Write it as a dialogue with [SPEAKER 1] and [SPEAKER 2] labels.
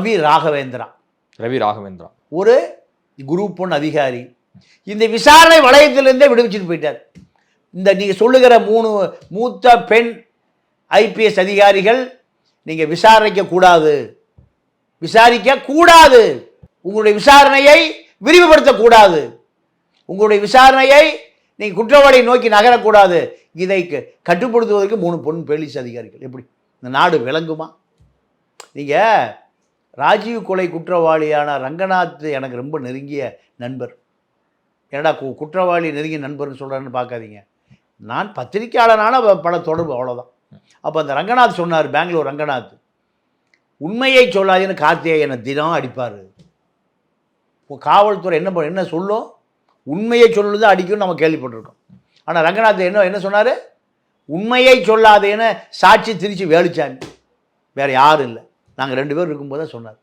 [SPEAKER 1] ரவி ராகவேந்திரா. ஒரு குரூப் 1 அதிகாரி இந்த விசாரணை வளையத்திலிருந்தே விடுவிச்சுட்டு போயிட்டார். இந்த நீங்கள் சொல்லுகிற 3 மூத்த பெண் ஐபிஎஸ் அதிகாரிகள் நீங்கள் விசாரிக்க கூடாது. உங்களுடைய விசாரணையை விரிவுபடுத்தக்கூடாது. உங்களுடைய விசாரணையை நீங்கள் குற்றவாளியை நோக்கி நகரக்கூடாது. இதை கட்டுப்படுத்துவதற்கு 3 பொன் போலீஸ் அதிகாரிகள். எப்படி இந்த நாடு விளங்குமா? நீங்கள் ராஜீவ் கொலை குற்றவாளியான ரங்கநாத் எனக்கு ரொம்ப நெருங்கிய நண்பர். என்னடா குற்றவாளி நெருங்கிய நண்பர்னு சொல்கிறேன்னு பார்க்காதீங்க. நான் பத்திரிக்கையாளனான பல தொடர்பு, அவ்வளோதான். அப்போ அந்த ரங்கநாத் சொன்னார், பெங்களூர் ரங்கநாத், உண்மையை சொல்லாதேன்னு கார்த்திகேயனை தினம் அடிப்பார். காவல்துறை என்ன சொல்லும்? உண்மையை சொல்லுது அடிக்கும்னு நம்ம கேள்விப்பட்டிருக்கோம். ஆனால் ரங்கநாத் என்ன சொன்னார்? உண்மையை சொல்லாதேன்னு சாட்சி திரிச்சு வேலுச்சாமி, வேறு யாரும் இல்லை, நாங்கள் 2 பேர் இருக்கும்போது தான் சொன்னார்.